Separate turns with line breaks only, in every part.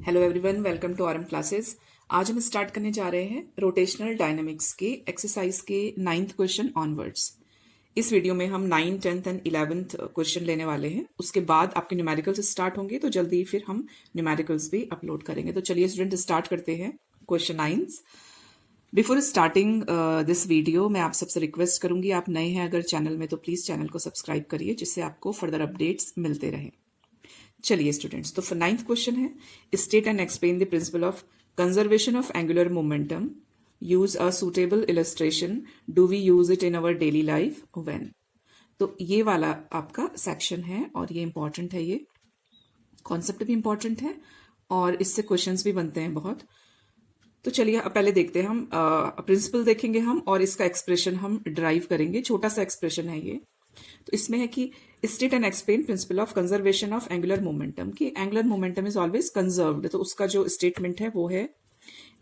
Hello everyone, welcome to RM classes. आज हम start करने जा रहे हैं रोटेशनल डायनामिक्स के एक्सरसाइज के 9th क्वेश्चन ऑनवर्ड्स। इस वीडियो में हम 9, 10th एंड 11th क्वेश्चन लेने वाले हैं। उसके बाद आपके न्यूमेरिकल्स स्टार्ट होंगे, तो जल्दी फिर हम न्यूमेरिकल्स भी अपलोड करेंगे। तो चलिए स्टूडेंट स्टार्ट करते हैं question 9। Before starting this video मैं आप सबसे रिक्वेस्ट करूंगी, आप नए हैं अगर चैनल में तो प्लीज चैनल को सब्सक्राइब करिए, जिससे आपको फर्दर अपडेट्स मिलते रहें। चलिए स्टूडेंट्स, तो 9th क्वेश्चन है, state and explain the principle of conservation of angular momentum, use a suitable illustration, do we use it in our daily life, when. तो ये वाला आपका सेक्शन है और ये इंपॉर्टेंट है, ये कॉन्सेप्ट भी इंपॉर्टेंट है और इससे क्वेश्चंस भी बनते हैं बहुत। तो चलिए पहले देखते हैं, हम प्रिंसिपल देखेंगे हम और इसका एक्सप्रेशन हम ड्राइव करेंगे। छोटा सा एक्सप्रेशन है ये। तो इसमें है कि state and explain principle of conservation of angular momentum, कि angular momentum is always conserved. तो उसका जो स्टेटमेंट है वो है,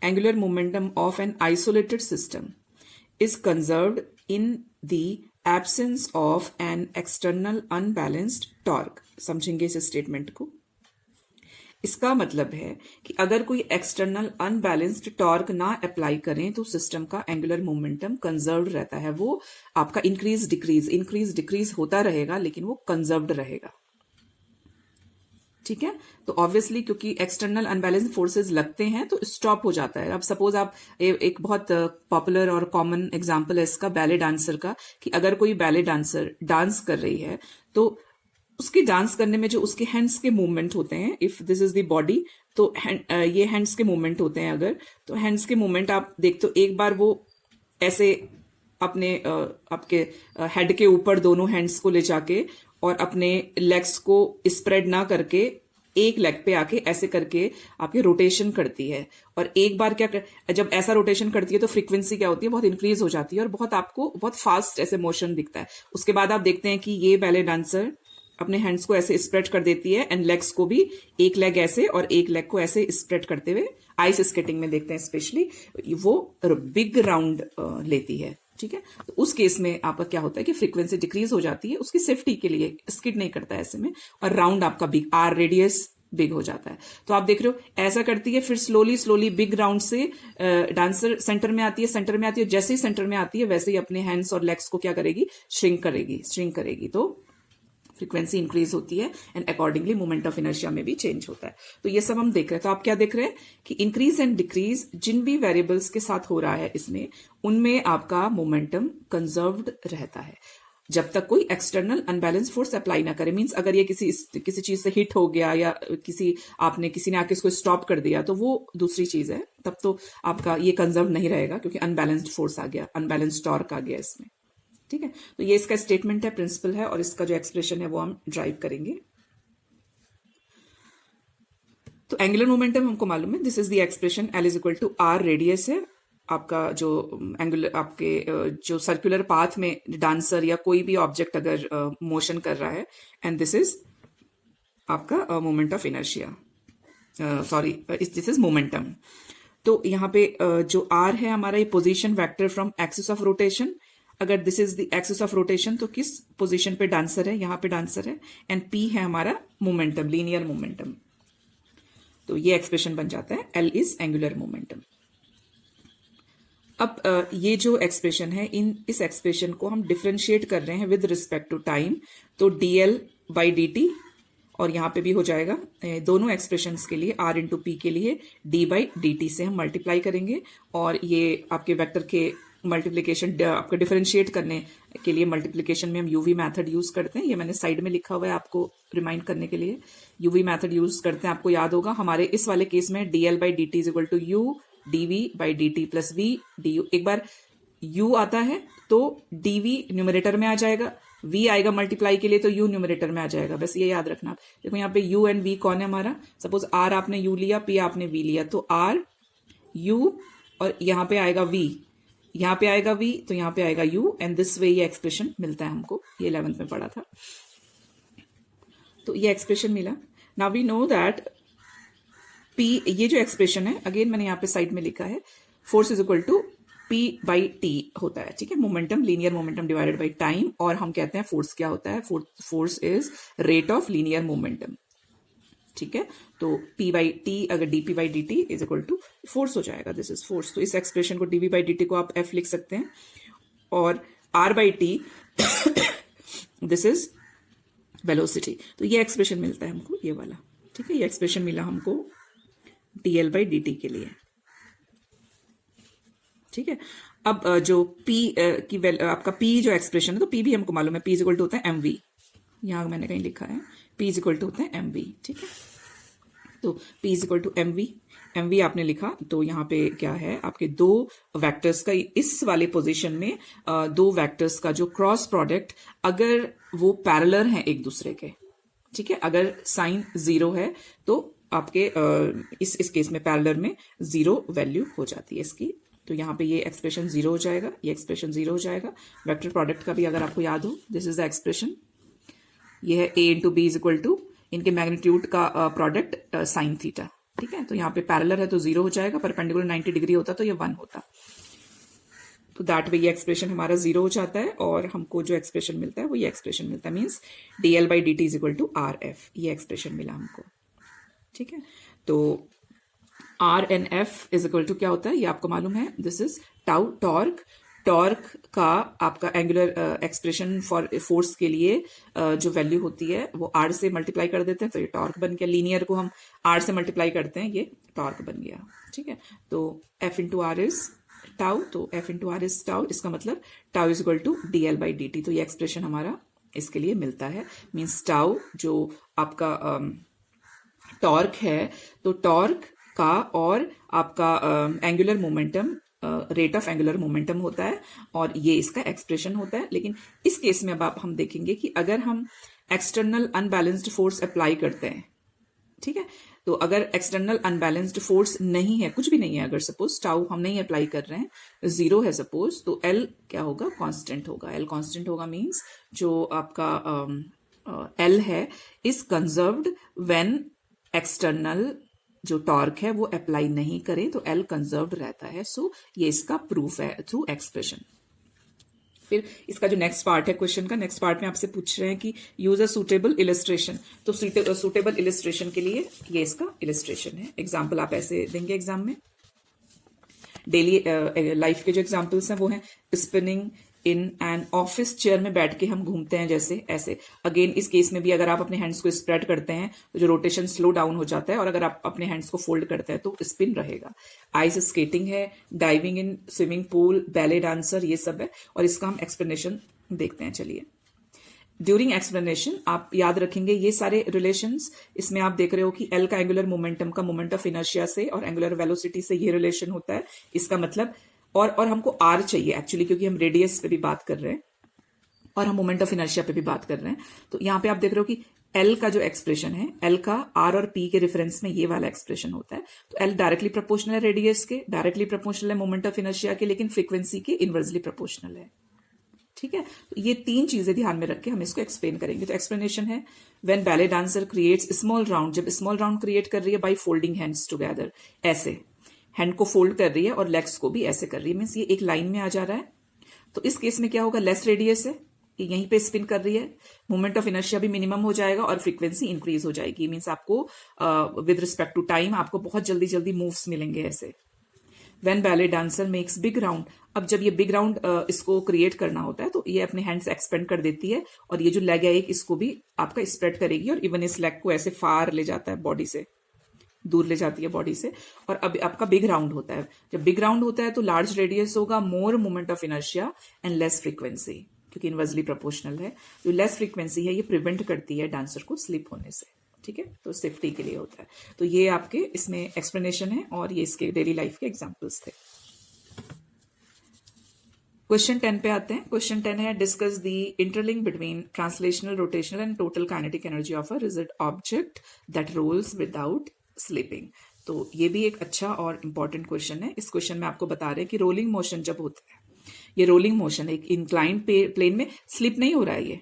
angular momentum of an isolated system is conserved in the absence of an external unbalanced torque. समझेंगे इस statement को। इसका मतलब है कि अगर कोई एक्सटर्नल अनबैलेंस्ड टॉर्क ना अप्लाई करें तो सिस्टम का एंगुलर मोमेंटम कंजर्व्ड रहता है। वो आपका इंक्रीज डिक्रीज होता रहेगा, लेकिन वो कंजर्व्ड रहेगा। ठीक है, तो ऑब्वियसली क्योंकि एक्सटर्नल अनबैलेंस्ड फोर्सेस लगते हैं तो स्टॉप हो जाता है। अब सपोज आप एक बहुत पॉपुलर और कॉमन एग्जांपल है इसका बैले डांसर का, कि अगर कोई बैले डांसर डांस कर रही है तो उसके डांस करने में जो उसके हैंड्स के मूवमेंट होते हैं, if this is the body, तो ये हैंड्स के मूवमेंट होते हैं। अगर तो हैंड्स के मूवमेंट आप देखते हो, एक बार वो ऐसे अपने आपके हेड के ऊपर दोनों हैंड्स को ले जाके और अपने लेग्स को स्प्रेड ना करके एक लेग पे आके ऐसे करके आपके रोटेशन करती है। और एक बार जब ऐसा रोटेशन करती है तो फ्रीक्वेंसी क्या होती है, बहुत इंक्रीज हो जाती है और बहुत आपको बहुत फास्ट ऐसे मोशन दिखता है। उसके बाद आप देखते हैं कि ये बैले डांसर अपने हैंड्स को ऐसे स्प्रेड कर देती है एंड लेग्स को भी, एक लेग ऐसे और एक लेग को ऐसे स्प्रेड करते हुए, आइस स्केटिंग में देखते हैं स्पेशली, वो बिग राउंड लेती है। ठीक है, तो उस केस में आपका क्या होता है कि फ्रीक्वेंसी डिक्रीज हो जाती है, उसकी सेफ्टी के लिए स्किड नहीं करता है ऐसे में, और राउंड आपका बिग, आर रेडियस बिग हो जाता है। तो आप देख रहे हो ऐसा करती है, फिर स्लोली बिग राउंड से डांसर सेंटर में आती है, जैसे ही सेंटर में आती है वैसे ही अपने हैंड्स और लेग्स को क्या करेगी, श्रिंक करेगी। तो फ्रीक्वेंसी इंक्रीज होती है and accordingly moment of inertia में भी चेंज होता है। तो ये सब हम देख रहे हैं। तो आप क्या देख रहे हैं कि इंक्रीज एंड डिक्रीज जिन भी वेरिएबल्स के साथ हो रहा है इसमें, उनमें आपका मोमेंटम कंजर्व्ड रहता है जब तक कोई एक्सटर्नल अनबैलेंस फोर्स अप्लाई ना करे। मींस अगर ये किसी चीज से हिट हो गया या किसी ने आके इसको स्टॉप कर दिया तो वो दूसरी चीज है, तब तो आपका ये कंजर्व नहीं रहेगा, क्योंकि अनबैलेंस्ड फोर्स आ गया, अनबैलेंस्ड टॉर्क आ गया इसमें। ठीक है, तो ये इसका स्टेटमेंट है, प्रिंसिपल है, और इसका जो एक्सप्रेशन है वो हम ड्राइव करेंगे। तो एंगुलर मोमेंटम हमको मालूम है, this is the expression, L is equal to R radius है आपका, जो एंगुलर आपके जो सर्कुलर पाथ में डांसर या कोई भी ऑब्जेक्ट अगर मोशन कर रहा है, एंड दिस इज आपका moment of inertia, sorry this is momentum. तो यहाँ पे जो आर है हमारा, ये position vector from axis of rotation. अगर this is the axis of rotation तो किस पोजीशन पे डांसर है, यहां पे डांसर है, एंड पी है हमारा मोमेंटम, लीनियर मोमेंटम। तो ये एक्सप्रेशन बन जाता है, एल इज एंगुलर मोमेंटम। अब ये जो एक्सप्रेशन है, इस एक्सप्रेशन को हम डिफरेंशिएट कर रहे हैं विद रिस्पेक्ट टू टाइम। तो डीएल बाई डी टी, और यहां पे भी हो जाएगा दोनों एक्सप्रेशंस के लिए, आर इंटू पी के लिए डी बाई डी टी से हम मल्टीप्लाई करेंगे, और ये आपके वेक्टर के मल्टीप्लिकेशन आपको डिफरेंशिएट करने के लिए मल्टीप्लिकेशन में हम यूवी मेथड यूज करते हैं। ये मैंने साइड में लिखा हुआ है आपको रिमाइंड करने के लिए, यूवी मेथड यूज करते हैं, आपको याद होगा। हमारे इस वाले केस में DL by D T is equal to U DV by D T plus V D U. एक बार यू आता है तो डीवी न्यूमरेटर में आ जाएगा, वी आएगा मल्टीप्लाई के लिए तो यू न्यूमरेटर में आ जाएगा। बस ये याद रखना। देखो यहाँ पे यू एंड वी कौन है हमारा, सपोज आर आपने यू लिया, पी आपने वी लिया, तो आर यू और यहाँ पे आएगा वी, यहाँ पे आएगा वी, तो यहाँ पे आएगा यू, एंड दिस वे ये एक्सप्रेशन मिलता है हमको। ये 11th में पढ़ा था, तो ये एक्सप्रेशन मिला। Now we know that P, ये जो एक्सप्रेशन है, अगेन मैंने यहाँ पे साइड में लिखा है, force is equal to P by T होता है। ठीक है, momentum, linear momentum divided by time, और हम कहते हैं फोर्स क्या होता है, force is rate of linear momentum. ठीक है। तो P बाई टी अगर dP by dt is equal to force हो जाएगा, दिस इज फोर्स। तो इस एक्सप्रेशन को dV बाई dt को आप F लिख सकते हैं, और R by T this is velocity. तो ये एक्सप्रेशन मिलता है हमको, ये वाला, ठीक है। ये एक्सप्रेशन मिला हमको dL बाई dt के लिए, ठीक है। अब जो P की आपका P जो एक्सप्रेशन है, तो P भी हमको मालूम है, P इज इक्वल टू होता है mv, यहां मैंने कहीं लिखा है P इज इक्वल टू होता है mv, ठीक है। तो P is equal to mv आपने लिखा, तो यहाँ पे क्या है आपके दो वेक्टर्स का, इस वाले पोजीशन में दो वेक्टर्स का जो क्रॉस प्रोडक्ट अगर वो पैरेलल हैं एक दूसरे के, ठीक है, अगर साइन 0 है तो आपके इस केस में पैरेलल में 0 वैल्यू हो जाती है इसकी। तो यहाँ पे ये एक्सप्रेशन 0 हो जाएगा, ये एक्सप्रेशन 0 हो जाएगा। वेक्टर प्रोडक्ट का भी अगर आपको याद हो, दिस इज द एक्सप्रेशन, ये है a into B is equal to इनके मैग्नीट्यूड का प्रोडक्ट साइन थीटा, ठीक है। तो यहाँ पे पैरेलल है तो 0 हो जाएगा, परपेंडिकुलर 90 डिग्री होता तो ये 1 होता। तो दैट वे ये एक्सप्रेशन हमारा 0 हो जाता है, और हमको जो एक्सप्रेशन मिलता है वो ये एक्सप्रेशन मिलता है, means dL by dt is equal to RF, ये एक्सप्रेशन मिला हमको, ठीक है। तो R and F is equal to क्या होता है ये आपको मालूम है, this is tau torque. Torque का आपका एंगुलर एक्सप्रेशन फॉर फोर्स के लिए जो वैल्यू होती है वो R से मल्टीप्लाई कर देते हैं, तो ये टॉर्क बन गया। लीनियर को हम R से मल्टीप्लाई करते हैं, ये टॉर्क बन गया, ठीक है। तो F into R is tau, तो F into R is tau, इसका मतलब tau is equal to DL by dt। तो ये एक्सप्रेशन हमारा इसके लिए मिलता है, मीन्स टाउ जो आपका टॉर्क है, तो टॉर्क का और आपका angular momentum, rate of angular momentum होता है, और ये इसका एक्सप्रेशन होता है। लेकिन इस केस में अब हम देखेंगे कि अगर हम एक्सटर्नल अनबैलेंस्ड फोर्स अप्लाई करते हैं, ठीक है, तो अगर एक्सटर्नल अनबैलेंस्ड फोर्स नहीं है, कुछ भी नहीं है, अगर सपोज टाउ हम नहीं अप्लाई कर रहे हैं, 0 है सपोज, तो L क्या होगा, कांस्टेंट होगा। L कांस्टेंट होगा मीन्स जो आपका L है इज कंजर्व्ड व्हेन एक्सटर्नल जो टॉर्क है वो अप्लाई नहीं करे, तो L कंजर्व्ड रहता है। सो ये इसका प्रूफ है थ्रू एक्सप्रेशन। फिर इसका जो नेक्स्ट पार्ट है क्वेश्चन का, नेक्स्ट पार्ट में आपसे पूछ रहे हैं कि यूज अ सुटेबल इलिस्ट्रेशन। तो सुटेबल इलिस्ट्रेशन के लिए ये इसका इलिस्ट्रेशन है। एग्जाम्पल आप ऐसे देंगे एग्जाम में, डेली लाइफ के जो एग्जाम्पल्स हैं वो हैं spinning in an office chair में बैठ के हम घूमते हैं जैसे ऐसे। अगेन इस केस में भी अगर आप अपने हैंड्स को स्प्रेड करते हैं तो जो रोटेशन स्लो डाउन हो जाता है, और अगर आप अपने हैंड्स को फोल्ड करते हैं तो स्पिन रहेगा। आइस स्केटिंग है, diving in swimming pool, ballet dancer, ये सब है, और इसका हम एक्सप्लेनेशन देखते हैं। चलिए, ड्यूरिंग एक्सप्लेनेशन आप याद रखेंगे ये सारे रिलेशंस। इसमें आप देख रहे हो कि L का एंगुलर मोमेंटम का मोमेंट ऑफ इनर्शिया से और एंगुलर वेलोसिटी से ये रिलेशन होता है। इसका मतलब और हमको R चाहिए एक्चुअली, क्योंकि हम रेडियस पे भी बात कर रहे हैं और हम मोमेंट ऑफ इनर्शिया पे भी बात कर रहे हैं। तो यहाँ पे आप देख रहे हो कि L का जो एक्सप्रेशन है, L का R और P के रेफरेंस में ये वाला एक्सप्रेशन होता है। तो L डायरेक्टली प्रोपोर्शनल है रेडियस के, डायरेक्टली प्रोपोर्शनल है मोमेंट ऑफ इनर्शिया के, लेकिन फ्रीक्वेंसी के इनवर्सली प्रोपोर्शनल है, ठीक है। तो ये तीन चीजें ध्यान में रख के हम इसको एक्सप्लेन करेंगे। तो एक्सप्लेनेशन है, when ballet dancer creates small round, जब स्मॉल राउंड क्रिएट कर रही है बाय फोल्डिंग हैंड्स टुगेदर, ऐसे हैंड को फोल्ड कर रही है और लेग्स को भी ऐसे कर रही है, मीन्स ये एक लाइन में आ जा रहा है। तो इस केस में क्या होगा, लेस रेडियस है, यहीं पे स्पिन कर रही है, मोमेंट ऑफ इनर्शिया भी मिनिमम हो जाएगा और फ्रीक्वेंसी इंक्रीज हो जाएगी। मीन्स आपको विद रिस्पेक्ट टू टाइम आपको बहुत जल्दी जल्दी मूव्स मिलेंगे ऐसे। When ballet dancer makes big round, अब जब ये बिग राउंड इसको क्रिएट करना होता है तो ये अपने हैंड्स एक्सपेंड कर देती है, और ये जो लेग है एक, इसको भी आपका स्प्रेड करेगी, और इवन इस लेग को ऐसे फार ले जाता है बॉडी से, दूर ले जाती है बॉडी से। और अब आपका बिग राउंड होता है, जब बिग राउंड होता है तो लार्ज रेडियस होगा, more moment of inertia and less frequency, क्योंकि इनवर्सली प्रोपोर्शनल है। जो लेस फ्रीक्वेंसी है ये प्रिवेंट करती है डांसर को स्लिप होने से, ठीक है, तो सेफ्टी के लिए होता है। तो ये आपके इसमें एक्सप्लेनेशन है, और ये इसके डेली लाइफ के एग्जाम्पल्स थे। क्वेश्चन 10 पे आते हैं। क्वेश्चन 10 है, discuss the interlink between translational, rotational and total kinetic energy of a rigid object that rolls without slipping. तो ये भी एक अच्छा और इंपॉर्टेंट क्वेश्चन है। इस क्वेश्चन में आपको बता रहे हैं कि रोलिंग मोशन जब होता है, ये रोलिंग मोशन एक इंक्लाइंड प्लेन में स्लिप नहीं हो रहा है। ये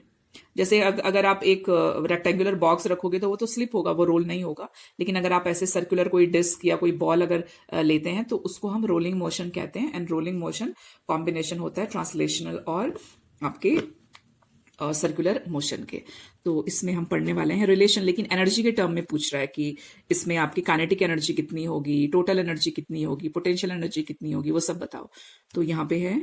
जैसे अगर आप एक रेक्टेंगुलर बॉक्स रखोगे तो वो तो स्लिप होगा, वो रोल नहीं होगा। लेकिन अगर आप ऐसे सर्कुलर कोई डिस्क या कोई बॉल अगर लेते हैं तो उसको हम रोलिंग मोशन कहते हैं। एंड रोलिंग मोशन कॉम्बिनेशन होता है ट्रांसलेशनल और आपके सर्कुलर मोशन के। तो इसमें हम पढ़ने वाले हैं रिलेशन, लेकिन एनर्जी के टर्म में पूछ रहा है कि इसमें आपकी काइनेटिक एनर्जी कितनी होगी, टोटल एनर्जी कितनी होगी, पोटेंशियल एनर्जी कितनी होगी, वो सब बताओ। तो यहाँ पे है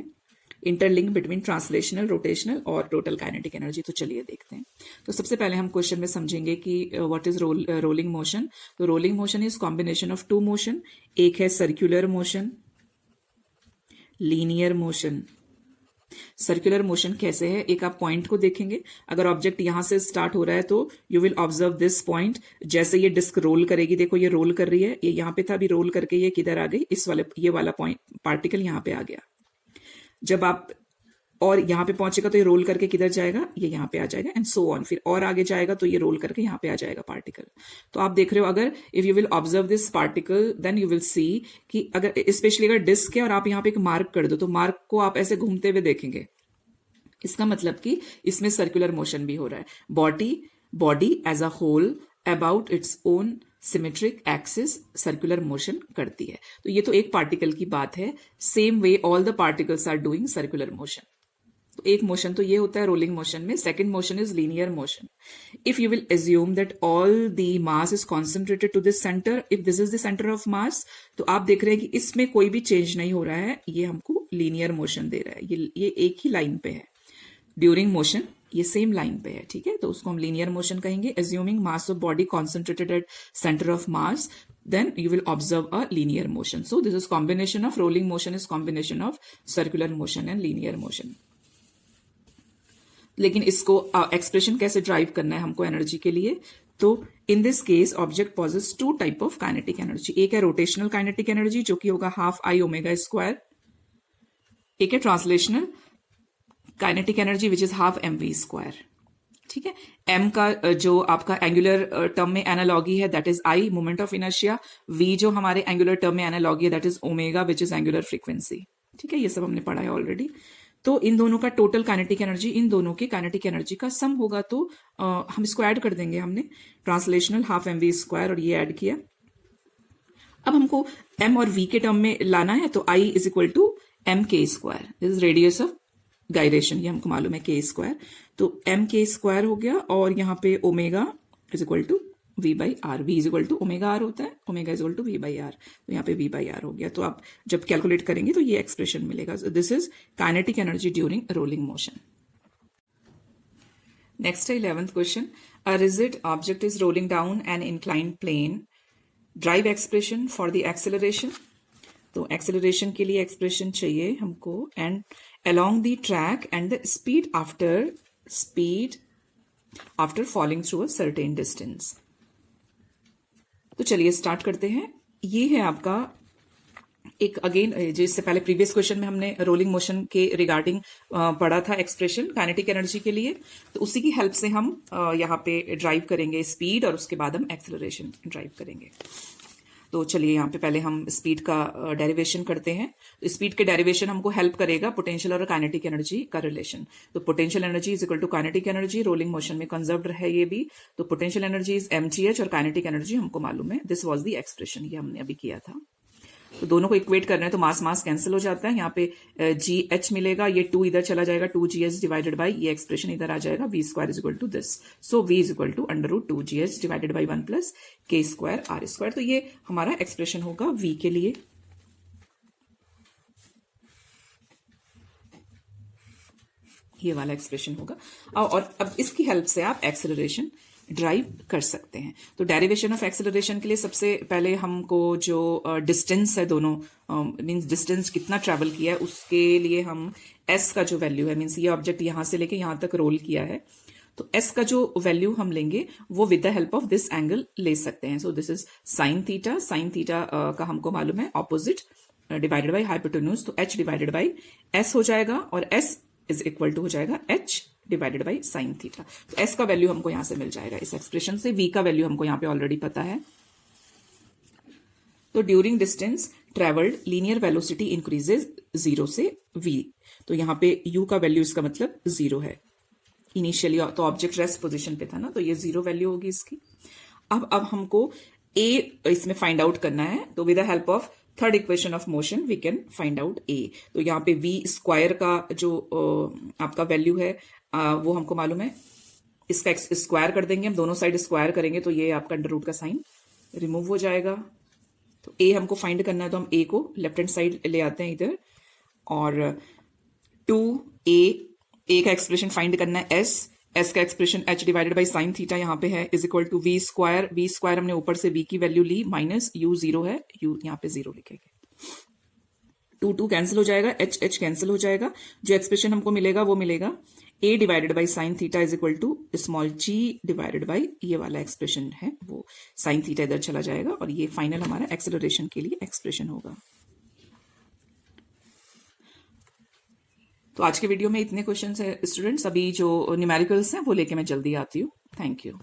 इंटरलिंक बिटवीन ट्रांसलेशनल, रोटेशनल और टोटल काइनेटिक एनर्जी। तो चलिए देखते हैं। तो सबसे पहले हम क्वेश्चन में समझेंगे कि व्हाट इज रोलिंग मोशन। तो rolling motion is combination of two motion. एक है circular motion, linear motion. Circular motion कैसे है, एक आप पॉइंट को देखेंगे, अगर ऑब्जेक्ट यहां से स्टार्ट हो रहा है तो you will observe this point. जैसे ये डिस्क रोल करेगी, देखो ये रोल कर रही है, ये यहां पे था, अभी रोल करके ये किधर आ गई, इस वाले ये वाला पॉइंट पार्टिकल यहां पे आ गया। जब आप और यहां पे पहुंचेगा तो ये रोल करके किधर जाएगा, ये यहां पे आ जाएगा, एंड सो ऑन। फिर और आगे जाएगा तो ये रोल करके यहां पे आ जाएगा पार्टिकल। तो आप देख रहे हो, अगर if you will observe this particle then you will see कि अगर स्पेशली अगर डिस्क है और आप यहां पे एक मार्क कर दो, तो मार्क को आप ऐसे घूमते हुए देखेंगे, इसका मतलब कि इसमें सर्कुलर मोशन भी हो रहा है। Body as a whole about its own symmetric axis circular motion करती है। तो ये तो एक पार्टिकल की बात है। Same way all the particles are doing circular motion. तो एक मोशन तो ये होता है रोलिंग मोशन में। Second motion is linear motion. If you will assume that all the mass is concentrated to this centre, if this is the centre of mass, तो आप देख रहे हैं कि इसमें कोई भी चेंज नहीं हो रहा है, ये हमको लीनियर मोशन दे रहा है, ये एक ही लाइन पे है। ड्यूरिंग मोशन ये सेम लाइन पे है, ठीक है, तो उसको हम लीनियर मोशन कहेंगे। Assuming mass of body concentrated at centre of mass, then you will observe a linear motion. So this is combination of rolling motion is combination of circular motion and linear motion. लेकिन इसको expression कैसे drive करना है हमको energy के लिए, तो in this case object possess two type of kinetic energy. एक है रोटेशनल काइनेटिक एनर्जी जो कि होगा हाफ आई ओमेगा स्क्वायर। एक है translational kinetic energy which is half M V square, ठीक है। एम का जो आपका एंगुलर टर्म में एनालॉगी है that is I moment of inertia. V जो हमारे एंगुलर टर्म में एनालॉगी है that is omega which is angular frequency, ठीक है, ये सब हमने पढ़ा है ऑलरेडी। तो इन दोनों का टोटल काइनेटिक एनर्जी इन दोनों के काइनेटिक एनर्जी का सम होगा, तो हम इसको ऐड कर देंगे। हमने translational half M V square और ये ऐड किया। अब हमको एम और वी के टर्म में लाना है, तो I is equal to M के square, this is radius of gyration, ये हमको मालूम है के स्क्वायर। तो एम के स्क्वायर हो गया और यहाँ पे omega is equal to V by R. V is equal to omega R होता है, omega is equal to V by R, तो यहाँ पे वी बाई आर हो गया। तो आप जब कैलकुलेट करेंगे तो ये एक्सप्रेशन मिलेगा। This is kinetic energy during rolling motion. Next है 11th question. A rigid object is rolling down an inclined plane, drive expression for the acceleration. तो एक्सेलरेशन के लिए एक्सप्रेशन चाहिए हमको, and along the track and the speed after falling through a certain distance। तो चलिए start करते हैं। ये है आपका एक अगेन जो इससे पहले प्रीवियस क्वेश्चन में हमने रोलिंग मोशन के रिगार्डिंग पढ़ा था एक्सप्रेशन काइनेटिक एनर्जी के लिए, तो उसी की हेल्प से हम यहाँ पे ड्राइव करेंगे स्पीड और उसके बाद हम एक्सेलरेशन ड्राइव करेंगे। तो चलिए यहाँ पे पहले हम स्पीड का डेरिवेशन करते हैं। तो स्पीड के डेरिवेशन हमको हेल्प करेगा पोटेंशियल और काइनेटिक एनर्जी का रिलेशन। तो potential energy is equal to kinetic energy, rolling motion में कंजर्व्ड है ये भी। तो पोटेंशियल एनर्जी इज mgh और काइनेटिक एनर्जी हमको मालूम है, दिस वाज द एक्सप्रेशन, ये हमने अभी किया था। तो दोनों को इक्वेट कर रहे हैं तो मास मास कैंसिल हो जाता है, यहाँ पे GH मिलेगा, ये 2 इधर चला जाएगा, 2GH डिवाइडेड बाई ये एक्सप्रेशन इधर आ जाएगा, V square is equal to this. So V is equal to under root 2GH divided by 1 plus K square R square. तो ये हमारा एक्सप्रेशन होगा V के लिए। ये वाला एक्सप्रेशन होगा, और अब इसकी हेल्प से आप एक्सेलरेशन ड्राइव कर सकते हैं। तो डेरिवेशन ऑफ एक्सेलरेशन के लिए सबसे पहले हमको जो डिस्टेंस है दोनों, मींस डिस्टेंस कितना ट्रैवल किया है, उसके लिए हम s का जो वैल्यू है, मींस ये ऑब्जेक्ट यहां से लेके यहां तक रोल किया है, तो s का जो वैल्यू हम लेंगे वो with the help of this angle ले सकते हैं। So this is sine theta. Sine theta का हमको मालूम है ऑपोजिट डिवाइडेड बाई हाइपोटेन्यूज, तो h डिवाइडेड बाई s हो जाएगा, और s इज इक्वल टू हो जाएगा h divided by sine theta. तो s का वैल्यू हमको यहां से मिल जाएगा इस एक्सप्रेशन से। v का वैल्यू हमको यहां पे ऑलरेडी पता है। तो during distance travelled linear velocity increases 0 से v। तो यहां पे u का वैल्यू इसका मतलब 0 है इनिशियली, तो ऑब्जेक्ट रेस्ट पोजीशन पे था ना, तो ये 0 वैल्यू होगी इसकी। अब हमको a इसमें फाइंड आउट करना है, तो with the help of third equation of motion we can find out a। तो यहाँ पे v स्क्वायर का जो आपका वैल्यू है वो हमको मालूम है इसका स्क्वायर कर देंगे हम, दोनों साइड स्क्वायर करेंगे तो ये आपका अंडर रूट का साइन रिमूव हो जाएगा। तो ए हमको फाइंड करना है तो हम ए को लेफ्ट हैंड साइड ले आते हैं इधर, और 2a का एक्सप्रेशन फाइंड करना है एस का expression h divided by sine theta यहाँ पे है is equal to V square हमने ऊपर से v की वैल्यू ली माइनस u 0 है, u यहाँ पे 0 लिखेंगे। 2 कैंसिल हो जाएगा, h कैंसिल हो जाएगा, जो एक्सप्रेशन हमको मिलेगा वो मिलेगा a divided by sine theta is equal to small g divided by ये वाला एक्सप्रेशन है वो साइन थीटा इधर चला जाएगा, और ये फाइनल हमारा एक्सेलरेशन के लिए एक्सप्रेशन होगा। तो आज के वीडियो में इतने क्वेश्चंस है स्टूडेंट्स, अभी जो न्यूमेरिकल्स हैं वो लेके मैं जल्दी आती हूँ। Thank you.